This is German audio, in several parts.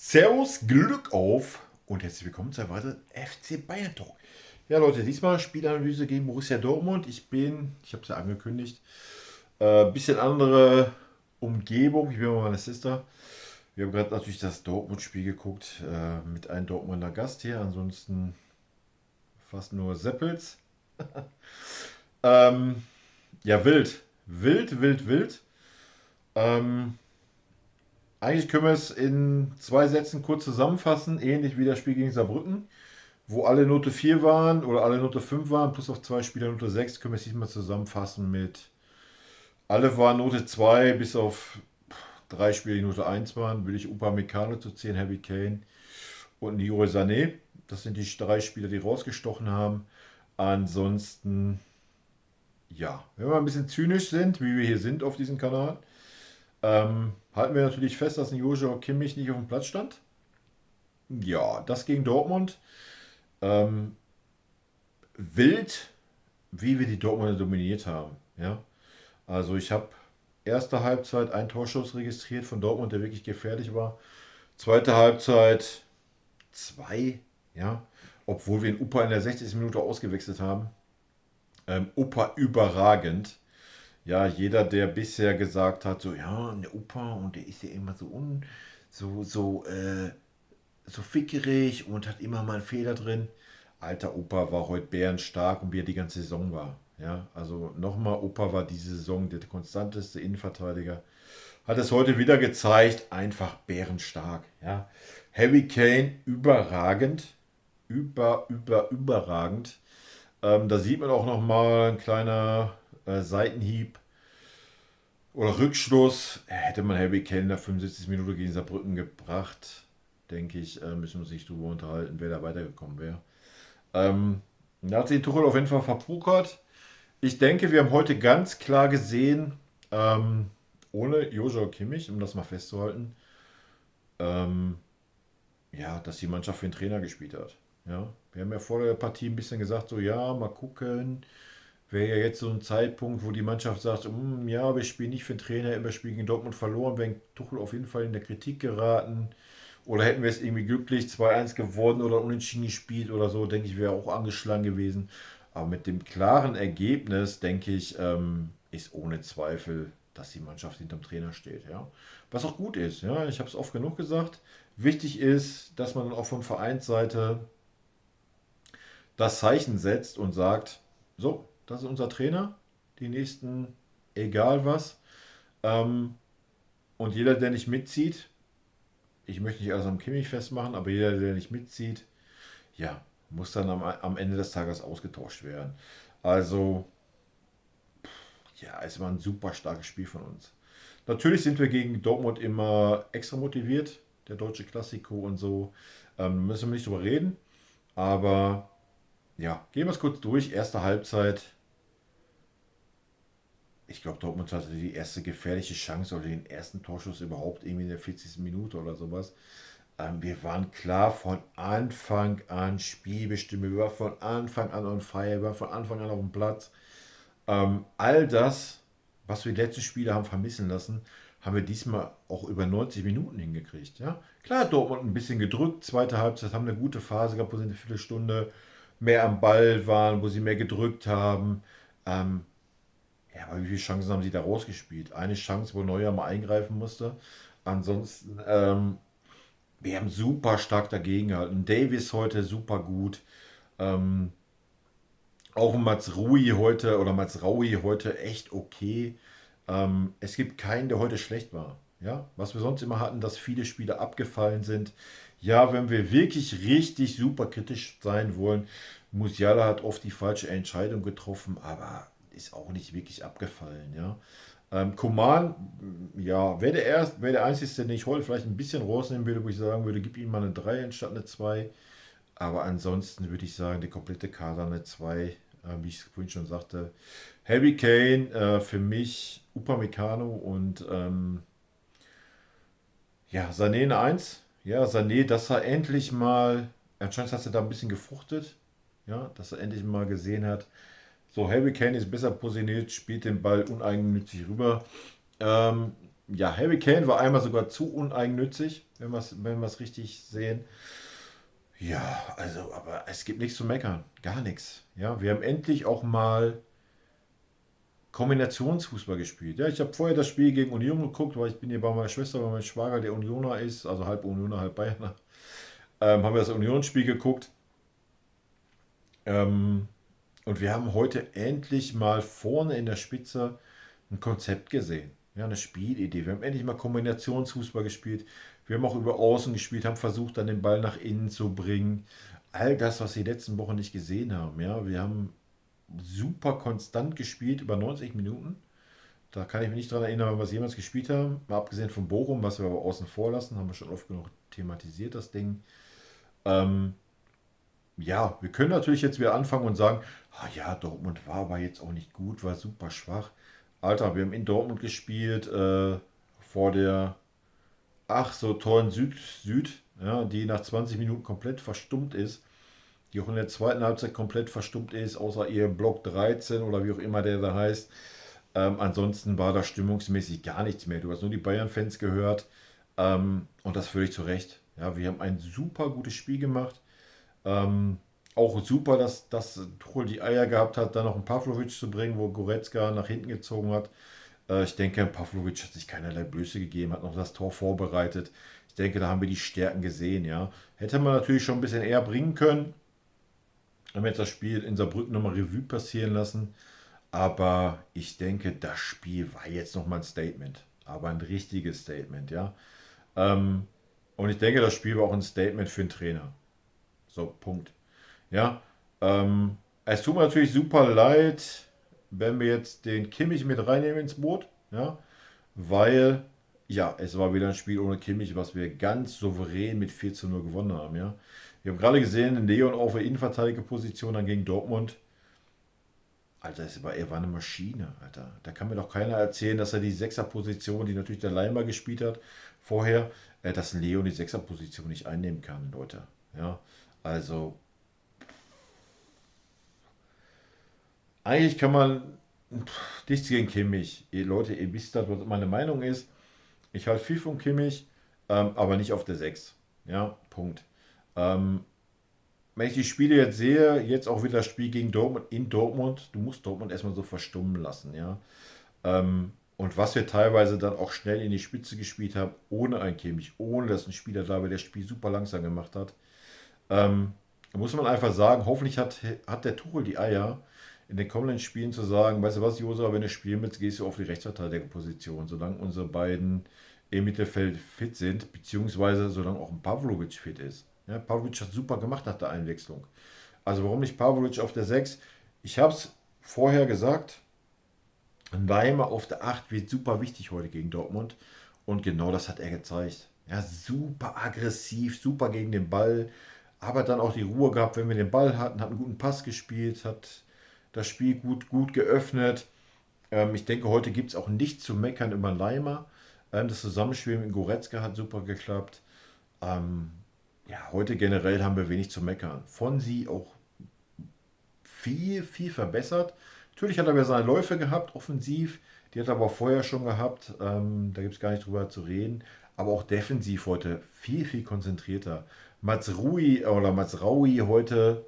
Servus, Glück auf und herzlich willkommen zu einem weiteren FC Bayern Talk. Ja Leute, diesmal Spielanalyse gegen Borussia Dortmund. Ich habe es ja angekündigt, bisschen andere Umgebung. Ich bin bei meiner Sister. Wir haben gerade natürlich das Dortmund-Spiel geguckt mit einem Dortmunder Gast hier. Ansonsten fast nur Seppels. Ähm, ja, wild. Wild, wild, wild. Ähm, eigentlich können wir es in zwei Sätzen kurz zusammenfassen, ähnlich wie das Spiel gegen Saarbrücken, wo alle Note 4 waren oder alle Note 5 waren, plus auf zwei Spieler Note 6, können wir es nicht mal zusammenfassen mit alle waren Note 2, bis auf drei Spieler, die Note 1 waren, würde ich Upamecano zu 10, Harry Kane und Leroy Sané. Das sind die drei Spieler, die rausgestochen haben. Ansonsten, ja, wenn wir ein bisschen zynisch sind, wie wir hier sind auf diesem Kanal, halten wir natürlich fest, dass ein Joshua Kimmich nicht auf dem Platz stand. Ja, das gegen Dortmund. Ähm, Wild, wie wir die Dortmunder dominiert haben. Ja? Also ich habe erste Halbzeit einen Torschuss registriert von Dortmund, der wirklich gefährlich war. Zweite Halbzeit zwei, ja, obwohl wir den Upa in der 60. Minute ausgewechselt haben. Upa überragend. Ja, jeder, der bisher gesagt hat, so, ja, der Upa und der ist ja immer so fickerig und hat immer mal einen Fehler drin. Alter, Opa war heute bärenstark und wie er die ganze Saison war. Ja, also nochmal, Opa war diese Saison der konstanteste Innenverteidiger. Hat es heute wieder gezeigt, einfach bärenstark. Ja. Harry Kane überragend. Überragend. Da sieht man auch nochmal ein kleiner Seitenhieb oder Rückschluss. Hätte man Harry Kane in der 75. Minute gegen Saarbrücken gebracht, denke ich, müssen wir uns nicht drüber unterhalten, wer da weitergekommen wäre. Da hat sich Tuchel auf jeden Fall verpokert. Ich denke, wir haben heute ganz klar gesehen, ähm, ohne Joshua Kimmich, um das mal festzuhalten, ähm, ja, dass die Mannschaft für den Trainer gespielt hat. Ja, wir haben ja vor der Partie ein bisschen gesagt, so ja, mal gucken. Wäre ja jetzt so ein Zeitpunkt, wo die Mannschaft sagt, ja, wir spielen nicht für den Trainer, wir spielen gegen Dortmund verloren, wäre Tuchel auf jeden Fall in der Kritik geraten. Oder hätten wir es irgendwie glücklich 2-1 gewonnen oder unentschieden gespielt oder so, denke ich, wäre auch angeschlagen gewesen. Aber mit dem klaren Ergebnis, denke ich, ist ohne Zweifel, dass die Mannschaft hinterm Trainer steht. Ja? Was auch gut ist. Ja? Ich habe es oft genug gesagt. Wichtig ist, dass man dann auch von Vereinsseite das Zeichen setzt und sagt, so, das ist unser Trainer, die nächsten, egal was. Ähm, und jeder, der nicht mitzieht, ich möchte nicht alles am Kimmich festmachen, aber jeder, der nicht mitzieht, ja, muss dann am Ende des Tages ausgetauscht werden. Also, ja, es war ein super starkes Spiel von uns. Natürlich sind wir gegen Dortmund immer extra motiviert, der deutsche Klassiko und so. Müssen wir nicht drüber reden, aber ja, gehen wir es kurz durch. Erste Halbzeit. Ich glaube, Dortmund hatte die erste gefährliche Chance oder den ersten Torschuss überhaupt irgendwie in der 40. Minute oder sowas. Wir waren klar von Anfang an Spielbestimmer. Wir waren von Anfang an on fire. Wir waren von Anfang an auf dem Platz. All das, was wir die letzten Spiele haben vermissen lassen, haben wir diesmal auch über 90 Minuten hingekriegt. Ja? Klar, Dortmund ein bisschen gedrückt. Zweite Halbzeit haben eine gute Phase gehabt, wo sie eine Viertelstunde mehr am Ball waren, wo sie mehr gedrückt haben. Ähm, ja, aber wie viele Chancen haben sie da rausgespielt? Eine Chance, wo Neuer mal eingreifen musste. Ansonsten, wir haben super stark dagegen gehalten. Davis heute super gut. Ähm, auch Mats Rui heute oder Mats Raui heute echt okay. Es gibt keinen, der heute schlecht war. Ja, was wir sonst immer hatten, dass viele Spiele abgefallen sind. Ja, wenn wir wirklich richtig super kritisch sein wollen, Musiala hat oft die falsche Entscheidung getroffen, aber ist auch nicht wirklich abgefallen. Ja, Coman, ja, wäre der Einzige, den ich heute vielleicht ein bisschen rausnehmen würde, wo ich sagen würde, gib ihm mal eine 3 anstatt eine 2. Aber ansonsten würde ich sagen, der komplette Kader eine 2, wie ich es vorhin schon sagte. Harry Kane, für mich Upamecano und ja, Sané eine 1. Ja, Sané, dass er endlich mal, anscheinend hat er da ein bisschen gefruchtet, ja, dass er endlich mal gesehen hat, so Harry Kane ist besser positioniert, spielt den Ball uneigennützig rüber. Ähm, Ja, Harry Kane war einmal sogar zu uneigennützig, wenn wir es richtig sehen. Ja, also, aber es gibt nichts zu meckern. Gar nichts. Ja, wir haben endlich auch mal Kombinationsfußball gespielt. Ja, ich habe vorher das Spiel gegen Union geguckt, weil ich bin hier bei meiner Schwester, weil mein Schwager der Unioner ist, also halb Unioner, halb Bayerner. Haben wir das Unionsspiel geguckt. Ähm, und wir haben heute endlich mal vorne in der Spitze ein Konzept gesehen. Ja, eine Spielidee. Wir haben endlich mal Kombinationsfußball gespielt. Wir haben auch über Außen gespielt, haben versucht, dann den Ball nach innen zu bringen. All das, was wir die letzten Wochen nicht gesehen haben. Ja, wir haben super konstant gespielt über 90 Minuten. Da kann ich mich nicht dran erinnern, wann wir es jemals gespielt haben. Mal abgesehen von Bochum, was wir aber außen vor lassen, haben wir schon oft genug thematisiert, das Ding. Ähm, ja, wir können natürlich jetzt wieder anfangen und sagen, ah ja, Dortmund war aber jetzt auch nicht gut, war super schwach. Alter, wir haben in Dortmund gespielt, vor der ach so tollen Süd, ja, die nach 20 Minuten komplett verstummt ist, die auch in der zweiten Halbzeit komplett verstummt ist, außer ihr Block 13 oder wie auch immer der da heißt. Ansonsten war da stimmungsmäßig gar nichts mehr. Du hast nur die Bayern-Fans gehört, und das völlig zu Recht. Ja, wir haben ein super gutes Spiel gemacht. Ähm, Auch super, dass Tuchel die Eier gehabt hat, da noch einen Pavlovic zu bringen, wo Goretzka nach hinten gezogen hat. Ich denke, Pavlovic hat sich keinerlei Blöße gegeben, hat noch das Tor vorbereitet. Ich denke, da haben wir die Stärken gesehen, ja. Hätte man natürlich schon ein bisschen eher bringen können. Haben jetzt das Spiel in Saarbrücken nochmal Revue passieren lassen. Aber ich denke, das Spiel war jetzt nochmal ein Statement. Aber ein richtiges Statement, ja. Ähm, und ich denke, das Spiel war auch ein Statement für den Trainer. So, Punkt. Ja, es tut mir natürlich super leid, wenn wir jetzt den Kimmich mit reinnehmen ins Boot, ja, weil, ja, es war wieder ein Spiel ohne Kimmich, was wir ganz souverän mit 4:0 gewonnen haben, ja. Wir haben gerade gesehen, Leon auf der Innenverteidigerposition dann gegen Dortmund. Alter, er war eine Maschine, Alter. Da kann mir doch keiner erzählen, dass er die Sechserposition, die natürlich der Leimer gespielt hat, vorher, dass Leon die Sechserposition nicht einnehmen kann, Leute. Ja, also eigentlich kann man nichts gegen Kimmich. Ihr Leute, ihr wisst, das, was meine Meinung ist. Ich halte viel von Kimmich, aber nicht auf der 6. Ja, Punkt. Ähm, Wenn ich die Spiele jetzt sehe, jetzt auch wieder das Spiel gegen Dortmund in Dortmund, du musst Dortmund erstmal so verstummen lassen, ja. Und was wir teilweise dann auch schnell in die Spitze gespielt haben, ohne ein Kimmich, ohne dass ein Spieler da war, der das Spiel super langsam gemacht hat. Da muss man einfach sagen, hoffentlich hat der Tuchel die Eier, in den kommenden Spielen zu sagen, weißt du was, Josua, wenn du spielen willst, gehst du auf die Rechtsverteidigerposition, solange unsere beiden im Mittelfeld fit sind, beziehungsweise solange auch ein Pavlovic fit ist. Ja, Pavlovic hat super gemacht nach der Einwechslung. Also warum nicht Pavlovic auf der 6? Ich habe es vorher gesagt, ein Weimer auf der 8 wird super wichtig heute gegen Dortmund. Und genau das hat er gezeigt. Ja, super aggressiv, super gegen den Ball. Aber dann auch die Ruhe gehabt, wenn wir den Ball hatten, hat einen guten Pass gespielt, hat das Spiel gut geöffnet. Ich denke, heute gibt es auch nichts zu meckern über Leimer. Das Zusammenspiel mit Goretzka hat super geklappt. Ähm, ja, heute generell haben wir wenig zu meckern. Fonsi auch viel verbessert. Natürlich hat er ja seine Läufe gehabt, offensiv. Die hat er aber vorher schon gehabt. Da gibt es gar nicht drüber zu reden. Aber auch defensiv heute viel konzentrierter. Mats Raui heute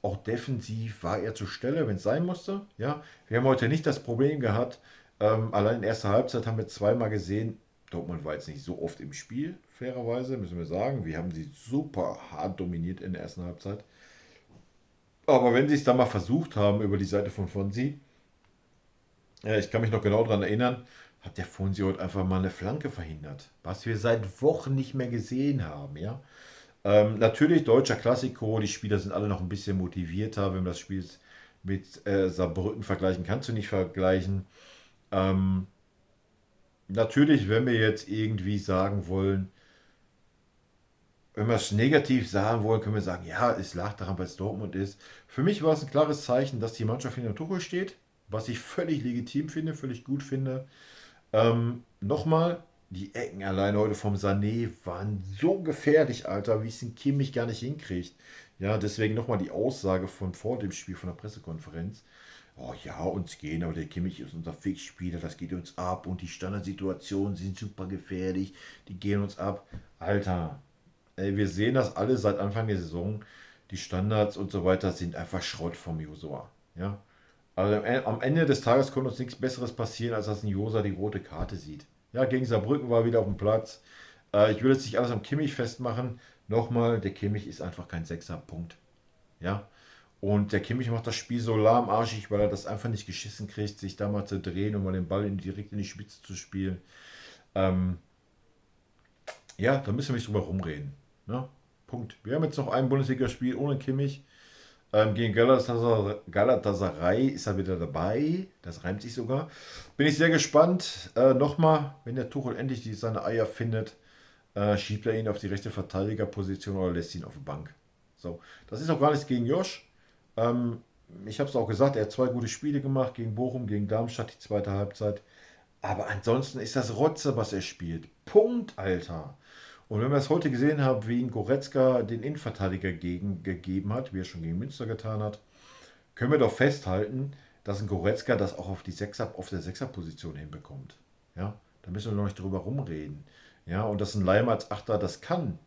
auch defensiv war er zur Stelle, wenn es sein musste. Ja, wir haben heute nicht das Problem gehabt. Allein in erster Halbzeit haben wir zweimal gesehen, Dortmund war jetzt nicht so oft im Spiel, fairerweise, müssen wir sagen. Wir haben sie super hart dominiert in der ersten Halbzeit. Aber wenn sie es dann mal versucht haben über die Seite von Fonsi, ich kann mich noch genau daran erinnern, hat der Fonsi heute einfach mal eine Flanke verhindert. Was wir seit Wochen nicht mehr gesehen haben, ja. Natürlich deutscher Klassiko, die Spieler sind alle noch ein bisschen motivierter. Wenn man das Spiel mit Saarbrücken vergleichen, kannst du nicht vergleichen. Ähm, Natürlich, wenn wir jetzt irgendwie sagen wollen, wenn wir es negativ sagen wollen, können wir sagen, ja, es lag daran, weil es Dortmund ist. Für mich war es ein klares Zeichen, dass die Mannschaft hinter Tuchel steht, was ich völlig legitim finde, völlig gut finde. Nochmal, die Ecken alleine heute vom Sané waren so gefährlich, Alter, wie es ein Kimmich gar nicht hinkriegt. Ja, deswegen nochmal die Aussage von vor dem Spiel, von der Pressekonferenz. oh ja, uns gehen, aber der Kimmich ist unser Fixspieler, das geht uns ab und die Standardsituationen sind super gefährlich, die gehen uns ab. Alter, ey, wir sehen das alle seit Anfang der Saison. Die Standards und so weiter sind einfach Schrott vom Josua. Ja? Also am Ende des Tages konnte uns nichts Besseres passieren, als dass ein Josa die rote Karte sieht. Ja, gegen Saarbrücken war er wieder auf dem Platz. Ich will jetzt nicht alles am Kimmich festmachen. Nochmal, der Kimmich ist einfach kein Sechser, Punkt. Ja, und der Kimmich macht das Spiel so lahmarschig, weil er das einfach nicht geschissen kriegt, sich da mal zu drehen und mal den Ball direkt in die Spitze zu spielen. Ähm, ja, da müssen wir nicht drüber rumreden. Ne? Punkt. Wir haben jetzt noch ein Bundesligaspiel ohne Kimmich. Gegen Galatasaray ist er wieder dabei. Das reimt sich sogar. Bin ich sehr gespannt. Nochmal, wenn der Tuchel endlich seine Eier findet, schiebt er ihn auf die rechte Verteidigerposition oder lässt ihn auf die Bank. So, das ist auch gar nichts gegen Josh. Ähm, Ich habe es auch gesagt, er hat zwei gute Spiele gemacht gegen Bochum, gegen Darmstadt, die zweite Halbzeit. Aber ansonsten ist das Rotze, was er spielt. Punkt, Alter. Und wenn wir es heute gesehen haben, wie ihn Goretzka den Innenverteidiger gegeben hat, wie er schon gegen Münster getan hat, können wir doch festhalten, dass ein Goretzka das auch auf der Sechserposition hinbekommt. Ja, da müssen wir noch nicht drüber rumreden. Ja, und dass ein Leimer als Achter das kann,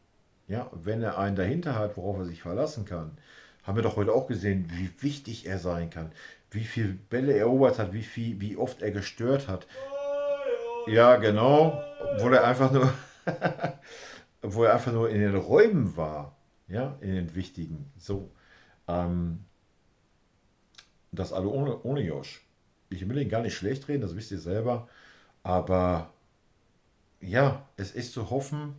ja, wenn er einen dahinter hat, worauf er sich verlassen kann, haben wir doch heute auch gesehen, wie wichtig er sein kann, wie viele Bälle er erobert hat, wie oft er gestört hat. Ja, genau, obwohl er einfach nur, obwohl er einfach nur in den Räumen war, ja, in den wichtigen. So, ähm, das alle ohne Josh. Ich will ihn gar nicht schlecht reden, das wisst ihr selber, aber ja, es ist zu hoffen,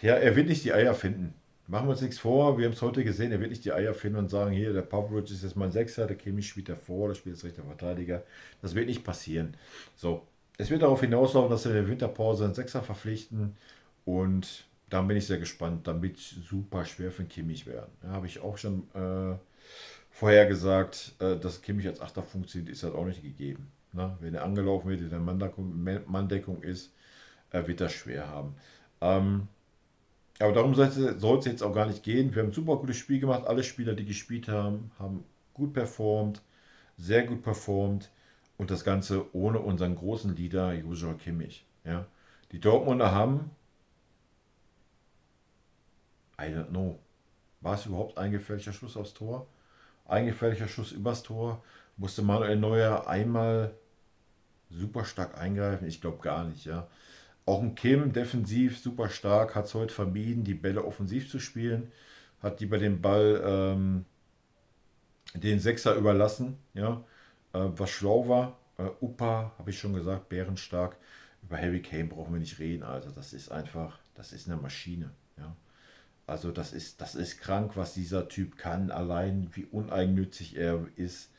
ja, er wird nicht die Eier finden. Machen wir uns nichts vor, wir haben es heute gesehen, er wird nicht die Eier finden und sagen, hier, der Pavlovic ist jetzt mein Sechser, der Kimmich spielt davor, der spielt jetzt rechter Verteidiger. Das wird nicht passieren. So, es wird darauf hinauslaufen, dass wir in der Winterpause einen Sechser verpflichten und dann bin ich sehr gespannt. Dann wird es super schwer für den Kimmich werden. Ja, habe ich auch schon vorher gesagt, dass Kimmich als Achter funktioniert, ist halt auch nicht gegeben. Ne? Wenn er angelaufen wird, in der Manndeckung ist, wird das schwer haben. Ähm, aber darum soll es jetzt auch gar nicht gehen. Wir haben ein super gutes Spiel gemacht. Alle Spieler, die gespielt haben, haben gut performt, sehr gut performt. Und das Ganze ohne unseren großen Leader Joshua Kimmich. Ja. Die Dortmunder haben, I don't know, war es überhaupt ein gefährlicher Schuss aufs Tor? Ein gefährlicher Schuss übers Tor? Musste Manuel Neuer einmal super stark eingreifen? Ich glaube gar nicht, ja. Auch ein Kim defensiv super stark, hat es heute vermieden, die Bälle offensiv zu spielen, hat die bei dem Ball den Sechser überlassen, ja, was schlau war. Upa, habe ich schon gesagt, bärenstark. Über Harry Kane brauchen wir nicht reden, also das ist einfach, das ist eine Maschine, ja. Also das ist krank, was dieser Typ kann, allein wie uneigennützig er ist.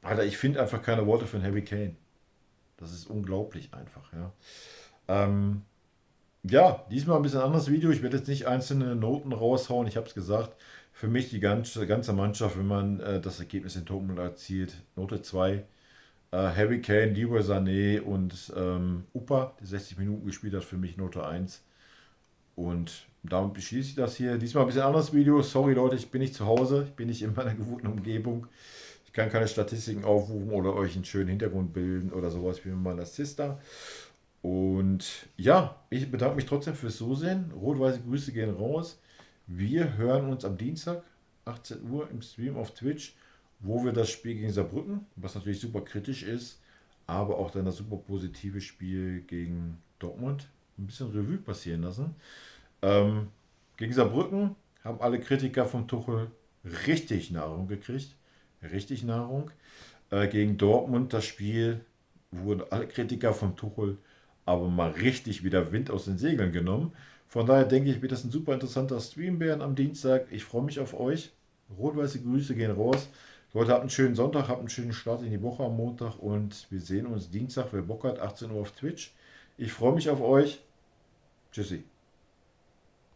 Alter, ich finde einfach keine Worte für einen Harry Kane. Das ist unglaublich einfach, ja. Ähm, Ja, diesmal ein bisschen anderes Video. Ich werde jetzt nicht einzelne Noten raushauen. Ich habe es gesagt, für mich die ganze Mannschaft, wenn man das Ergebnis in Dortmund erzielt, Note 2. Harry Kane, Leroy Sané und Upa, der 60 Minuten gespielt hat, für mich Note 1. Und damit beschließe ich das hier. Diesmal ein bisschen anderes Video. Sorry Leute, ich bin nicht zu Hause. Ich bin nicht in meiner gewohnten Umgebung. Ich kann keine Statistiken aufrufen oder euch einen schönen Hintergrund bilden oder sowas wie mit meiner Sister. Und ja, ich bedanke mich trotzdem fürs Zusehen. Rot-weiße Grüße gehen raus. Wir hören uns am Dienstag, 18 Uhr im Stream auf Twitch, wo wir das Spiel gegen Saarbrücken, was natürlich super kritisch ist, aber auch dann das super positive Spiel gegen Dortmund ein bisschen Revue passieren lassen. Ähm, Gegen Saarbrücken haben alle Kritiker vom Tuchel richtig Nahrung gekriegt. Richtig Nahrung. Gegen Dortmund das Spiel wurden alle Kritiker vom Tuchel aber mal richtig wieder Wind aus den Segeln genommen. Von daher denke ich, wird das ein super interessanter Stream werden am Dienstag. Ich freue mich auf euch. Rot-weiße Grüße gehen raus. Leute, habt einen schönen Sonntag, habt einen schönen Start in die Woche am Montag und wir sehen uns Dienstag, wer Bock hat, 18 Uhr auf Twitch. Ich freue mich auf euch. Tschüssi.